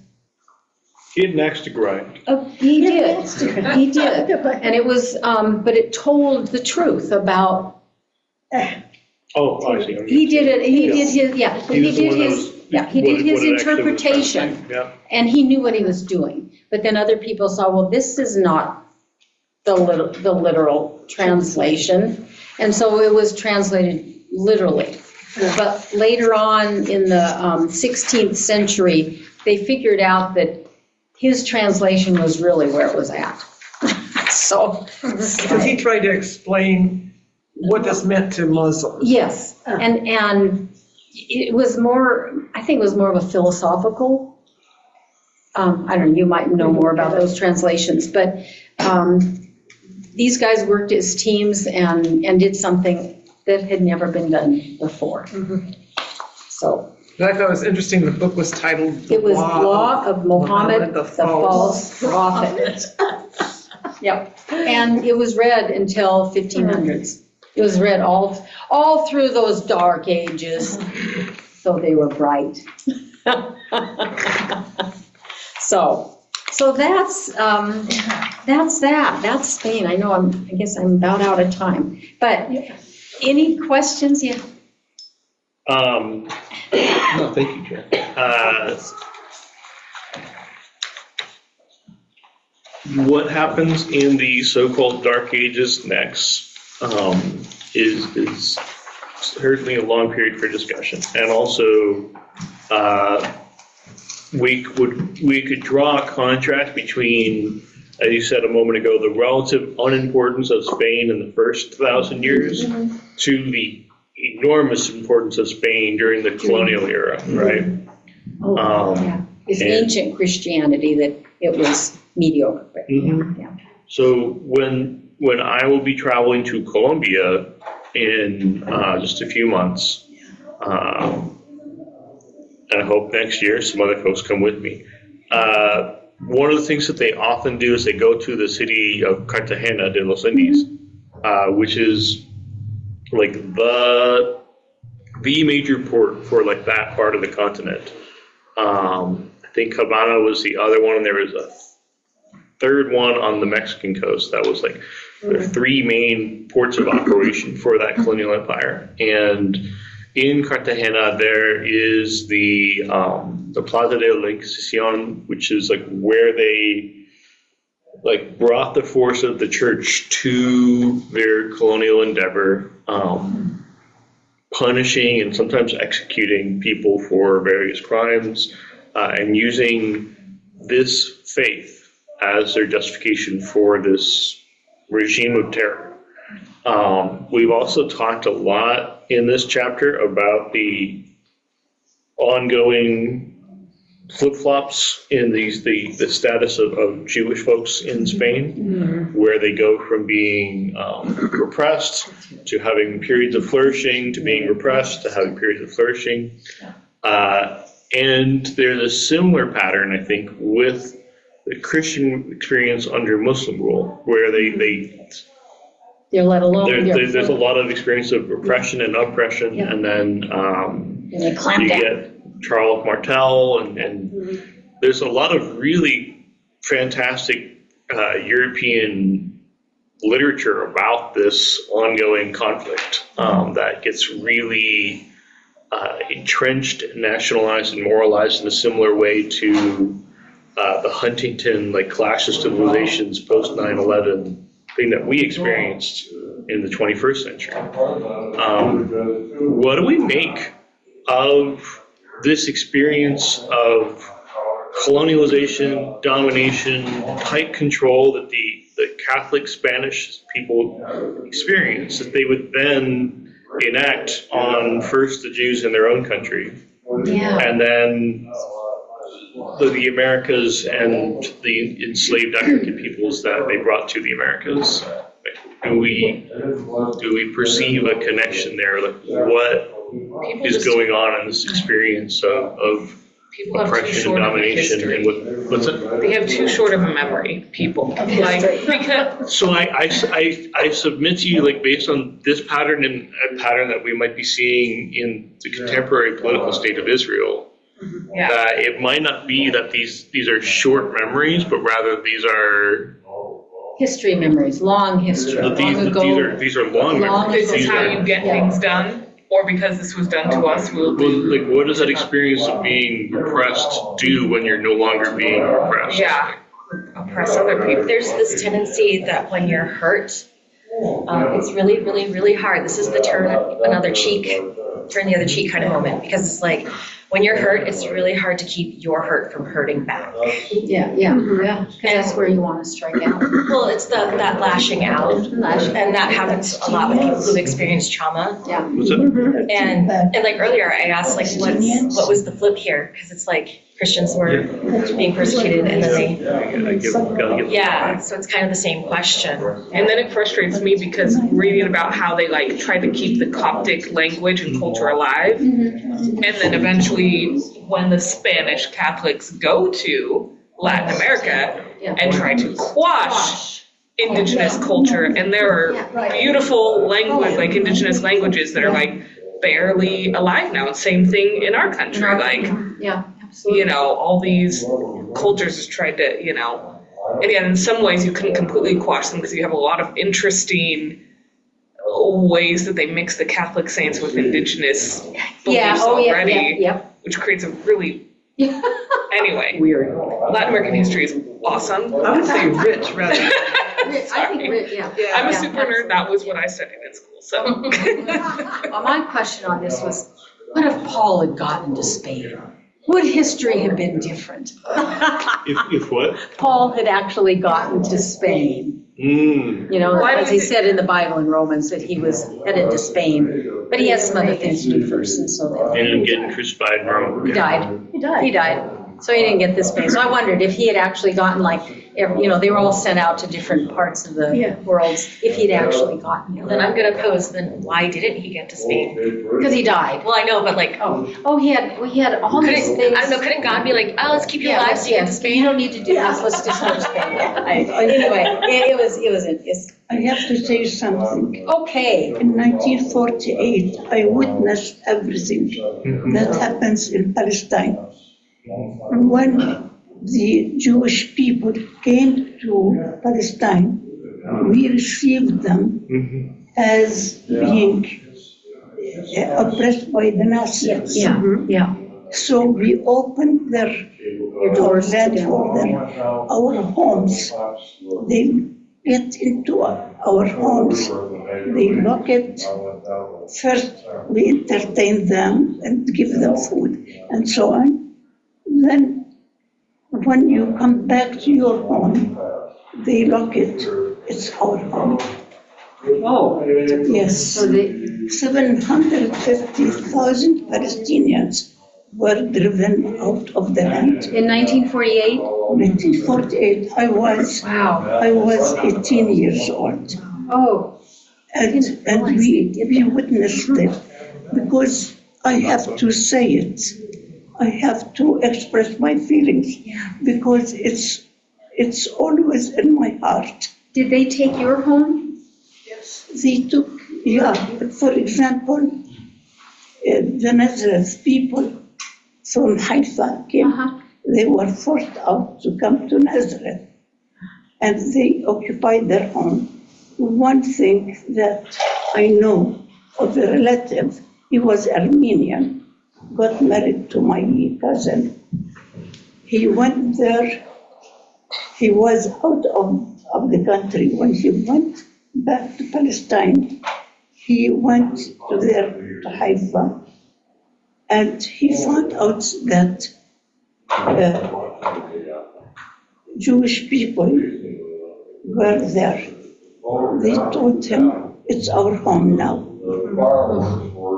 He had an axe to grind. he did, and it was, but it told the truth about. Oh, I see. He did it. He did his, He was the one that was- he did what his it actually was trying to interpretation, say. Yeah. and he knew what he was doing. But then other people saw, well, this is not the literal translation, and so it was translated literally. But later on in the 16th century, they figured out that his translation was really where it was at. So, Because he tried to explain what this meant to Muslims. yes, and it was more, I think it was more of a philosophical, I don't know, you might know more about those translations, but these guys worked as teams and did something that had never been done before. So And I thought it was interesting, the book was titled it was Law of Muhammad, the False Prophet. Yep, and it was read until 1500s. It was read all through those dark ages, so they were bright. So that's that. That's Spain. I know I guess I'm about out of time, but any questions? Yeah. No, thank you, Jen. What happens in the so-called Dark Ages next is certainly a long period for discussion. And also, we could draw a contrast between, as you said a moment ago, the relative unimportance of Spain in the first 1,000 years to the enormous importance of Spain during the colonial era, right? Yeah. It's ancient Christianity that it was mediocre. But, yeah. So when I will be traveling to Colombia in just a few months, and I hope next year some other folks come with me. One of the things that they often do is they go to the city of Cartagena de los Indies, which is like the major port for like that part of the continent. I think Havana was the other one, and there was a third one on the Mexican coast that was like the three main ports of operation for that colonial empire. And in Cartagena, there is the Plaza de la Inquisición, which is like where they like brought the force of the church to their colonial endeavor, punishing and sometimes executing people for various crimes, and using this faith as their justification for this regime of terror. We've also talked a lot in this chapter about the ongoing flip-flops in the status of Jewish folks in Spain, where they go from being repressed to having periods of flourishing, to being repressed, to having periods of flourishing. And there's a similar pattern, I think, with the Christian experience under Muslim rule, where they They're let alone. There's a lot of experience of repression and oppression, Yeah. and then And they clamp you down. get Charles Martel, and there's a lot of really fantastic European literature about this ongoing conflict that gets really entrenched, nationalized, and moralized in a similar way to the Huntington, like, Clash of Civilizations post 9/11 thing that we experienced in the 21st century. What do we make of this experience of colonialization, domination, tight control that the Catholic Spanish people experienced, that they would then enact on first the Jews in their own country, Yeah. and then the Americas and the enslaved African peoples that they brought to the Americas? Do we perceive a connection there? Like, what People is just, going on in this experience of people have too oppression and short of a domination? history. And what's it? They have too short of a memory, people. Like, because, So I submit to you, like, based on this pattern and a pattern that we might be seeing in the contemporary political state of Israel, yeah, that it might not be that these are short memories, but rather these are History memories, long history, long ago. these are long memories. this is These how are- you get things done, or because this was done to us, we'll Well, do. like, what does that experience of being repressed do when you're no longer being repressed? Yeah, oppress other people. There's this tendency that when you're hurt, it's really, really, really hard. This is the turn the other cheek kind of moment, because it's like, when you're hurt, it's really hard to keep your hurt from hurting back. Yeah, yeah, yeah, because that's where you want to strike out. Well, it's that lashing out, and that happens a lot with people who've experienced trauma. Yeah. What's it? And like earlier, I asked, like, what was the flip here? Because it's like Christians were being persecuted, and then they, Gotta give yeah, so it's kind of the same question. And then it frustrates me because reading about how they like tried to keep the Coptic language and culture alive, and then eventually when the Spanish Catholics go to Latin America and try to quash indigenous culture, and there are beautiful language, like indigenous languages that are like barely alive now. Same thing in our country, like, Yeah, absolutely. you know, all these cultures just tried to, you know, and yet in some ways you couldn't completely quash them because you have a lot of interesting ways that they mix the Catholic saints with indigenous beliefs already, which creates a really, anyway, Weird. Latin American history is awesome. I would say rich rather than. I think, yeah. I'm a Yeah, super nerd, that was what I studied in school, so. Well, my question on this was, what if Paul had gotten to Spain? Would history have been different? If what? Paul had actually gotten to Spain. You know, Why as he does it- said in the Bible in Romans, that he was headed to Spain, but he has some other things to do first, and so then And him getting crucified in Rome. he died. He died. So he didn't get this Spain. So I wondered if he had actually gotten, like, you know, they were all sent out to different parts of the world, if he'd actually gotten Then there. I'm gonna pose, then why didn't he get to Spain? Because he died. Well, I know, but like, Oh, he had all these couldn't, things. I don't know, couldn't God be like, oh, let's keep you alive so you get to You Spain? don't need to do this, let's just go to Spain. Anyway, it's I have to say something. okay. In 1948, I witnessed everything that happens in Palestine. When the Jewish people came to Palestine, we received them as being oppressed by the Nazis. Yeah. So we opened their doors to land them. for them. Our homes, they get into our homes, they lock it. First, we entertain them and give them food and so on. Then, when you come back to your home, they lock it. It's our home. Oh. Yes. So they, 750,000 Palestinians were driven out of the land. in 1948? 1948, I was Wow. 18 years old. Oh. And we witnessed it because I have to say it. I have to express my feelings because it's always in my heart. Did they take your home? They took, for example, the Nazareth people from Haifa came. They were forced out to come to Nazareth, and they occupied their home. One thing that I know of a relative, he was Armenian, got married to my cousin. He went there, he was out of the country. When he went back to Palestine, he went to Haifa, and he found out that Jewish people were there. They told him, it's our home now.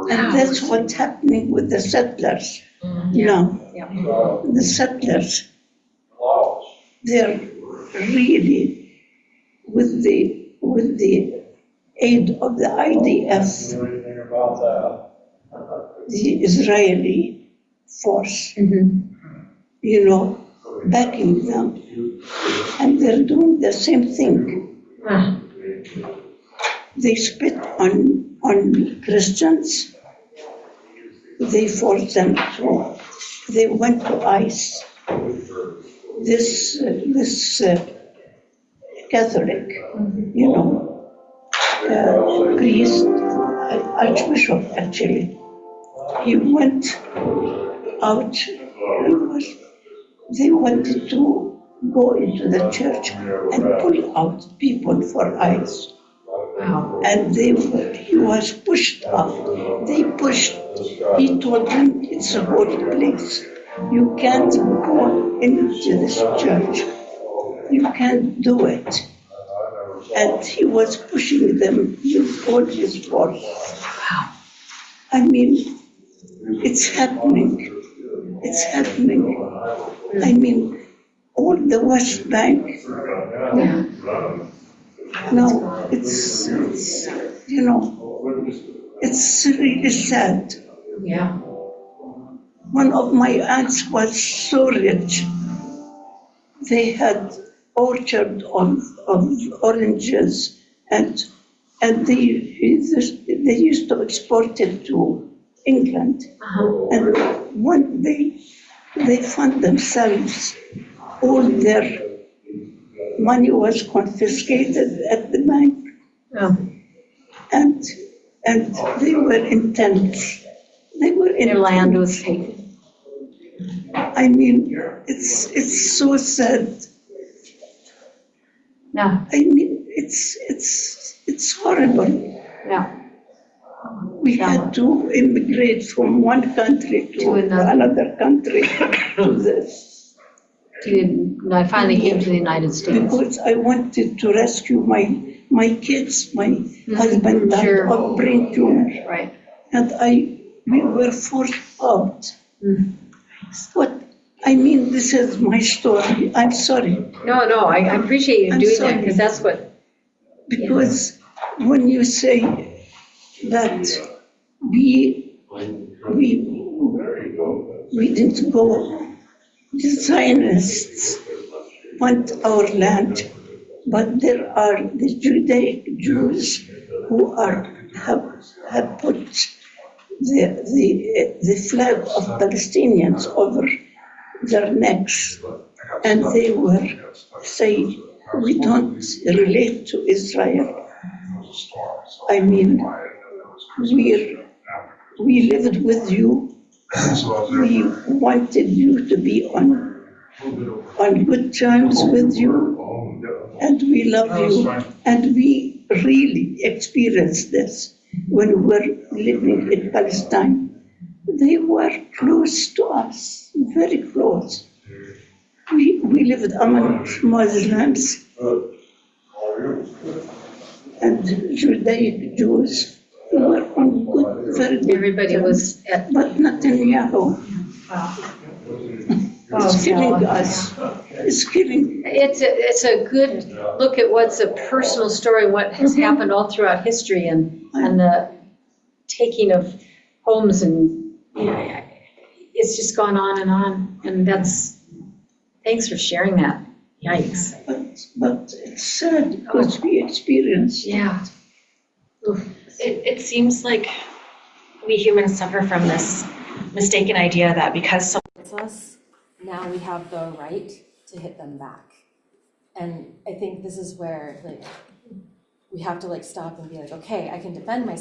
And that's what's happening with the settlers now. The settlers, they're really, with the aid of the IDF, the Israeli force, backing them. And they're doing the same thing. They spit on Christians. They forced them to, they went to ICE. This Catholic, priest, Archbishop actually, he went out, they wanted to go into the church and pull out people for ICE. And he was pushed out. They pushed, he told them it's a holy place. You can't go into this church. You can't do it. And he was pushing them with all his force. I mean, it's happening. It's happening. I mean, all the West Bank. No, it's it's really sad. Yeah. One of my aunts was so rich. They had orchard of oranges, and they used to export it to England. And one day they found themselves, all their money was confiscated at the bank. And they were in tents. Their land was taken. I mean, it's so sad. Yeah. I mean, it's horrible. Yeah. We had to immigrate from one country to another country to this. I finally came to the United States. Because I wanted to rescue my kids. My husband died of brain tumor. Right. And we were forced out. But I mean, this is my story. I'm sorry. No, I appreciate you doing that, because that's what. Because when you say that we didn't go, the Zionists want our land, but there are the Judaic Jews who have put the flag of Palestinians over their necks, and they were saying, we don't relate to Israel. I mean, we lived with you. We wanted you to be on good terms with you, and we love you. And we really experienced this when we were living in Palestine. They were close to us, very close. We lived among Muslims and Judaic Jews. We were on good, very good Everybody terms. was at. But Netanyahu is killing us. It's killing. It's a good look at what's a personal story, what has happened all throughout history, and the taking of homes, and it's just gone on, and thanks for sharing that. Yikes. But it's sad because we experienced. Yeah. It seems like we humans suffer from this mistaken idea that because someone hits us, now we have the right to hit them back. And I think this is where, like, we have to like stop and be like, okay, I can defend myself.